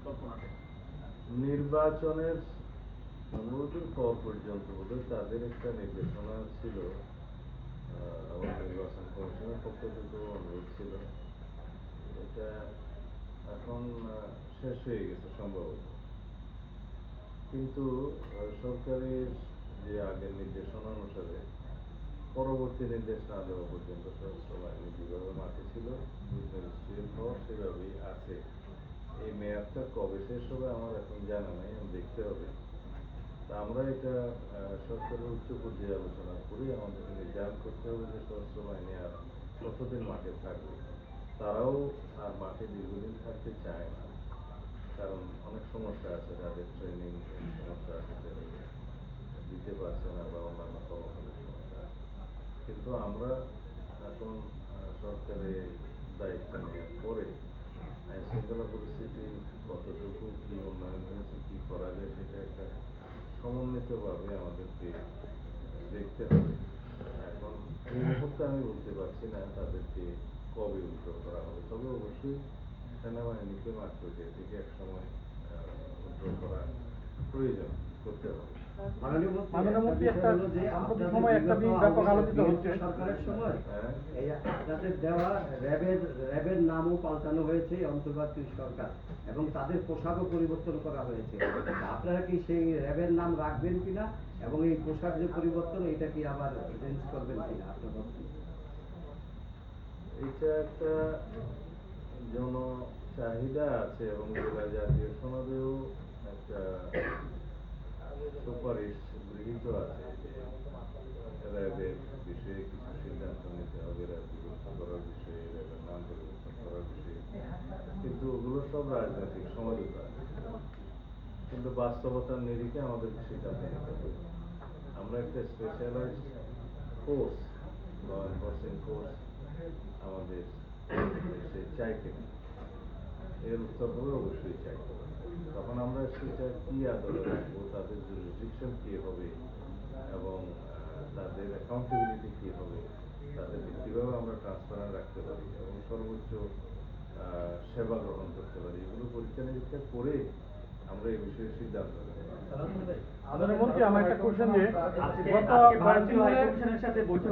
পরিকল্পনাতে? নির্বাচনের 15 দিন পর পর্যন্ত বোধহয় তাদের একটা নির্দেশনা ছিল, আমার নির্বাচন কমিশনের পক্ষ থেকেও অনুরোধ ছিল। এটা এখন শেষ হয়ে গেছে সম্ভবত, কিন্তু সরকারের যে আগের নির্দেশনা অনুসারে পরবর্তী নির্দেশ না দেওয়া পর্যন্ত সশস্ত্র বাহিনী যেভাবে মাঠে ছিল মিনিস্ট্রিয়াল পাওয়ার সেভাবেই আছে। এই মেয়াদটা কবে শেষ হবে আমার এখন জানা নাই, আমি দেখতে হবে। তা আমরা এটা সরকারের উচ্চ পর্যায়ে আলোচনা করে আমাদেরকে নির্ধারণ করতে হবে যে সশস্ত্র বাহিনী আর কতদিন মাঠে থাকবে। তারাও আর মাঠে দীর্ঘদিন থাকতে চায় না, কারণ অনেক সমস্যা আছে, তাদের ট্রেনিং সমস্যা আছে, ট্রেনিং দিতে পারছে না বা অন্যান্য কর্মকাণ্ডের সমস্যা আছে। কিন্তু আমরা এখন সরকারে দায়িত্ব নেওয়ার পরে আইন শৃঙ্খলা পরিস্থিতি কতটুকু কি উন্নয়ন হয়েছে, কি করা যায়, সেটা একটা সমন্বিতভাবে আমাদেরকে দেখতে হবে। এখন এই মুহূর্তে আমি বলতে পারছি না তাদেরকে কবে উদ্ধার করা হবে, তবে অবশ্যই সেনাবাহিনীকে মাঠপর্যায় থেকে এক সময় উদ্ধার করা প্রয়োজন, করতে হবে। মাননীয় মন্ত্রী, একটা সাম্প্রতিক সময় একটা ব্যাপক আলোচিত হচ্ছে সরকারের সময় হ্যাঁ, এই আপনাদের দেওয়া র্যাবের নামও পাল্টানো হয়েছে অন্তর্বর্তী সরকার, এবং তাদের পোশাকও পরিবর্তন করা হয়েছে। আপনারা কি সেই র্যাবের নাম রাখবেন কিনা, এবং এই পোশাক যে পরিবর্তন এটা কি আবার চেঞ্জ করবেন কিনা আপনার বলছেন? এটা একটা জন চাহিদা আছে এবং জেলা জাতীয় সনদেও একটা সুপারিশ গৃহীত আছে যে র্যাবের বিষয়ে কিছু সিদ্ধান্ত নিতে হবে, র্যাব বিলুপ্ত করার বিষয়ে, র্যাবের নাম পরিবর্তন করার বিষয়ে। কিন্তু ওগুলো সব রাজনৈতিক সমঝোতা, কিন্তু বাস্তবতার নিরিখে আমাদেরকে সিদ্ধান্ত নিতে হবে। আমরা একটা specialised force, law enforcing force আমাদের দেশে চাই কিনা, এর উত্তর হবে অবশ্যই চাই। তখন আমরা সেটা কি আদলে রাখবো, তাদের জুরিসডিকশন কি হবে এবং তাদের অ্যাকাউন্টেবিলিটি কি হবে, তাদেরকে কিভাবে আমরা ট্রান্সপারেন্ট রাখতে পারি এবং সর্বোচ্চ সেবা গ্রহণ করতে পারি, এগুলো পরীক্ষা নিরীক্ষা করে আমরা এই বিষয়ে সিদ্ধান্ত নেব। মাননীয় মন্ত্রী, আমার একটা কোশ্চেন যে গত ভারতীয় হাইকমিশনের সাথে বৈঠক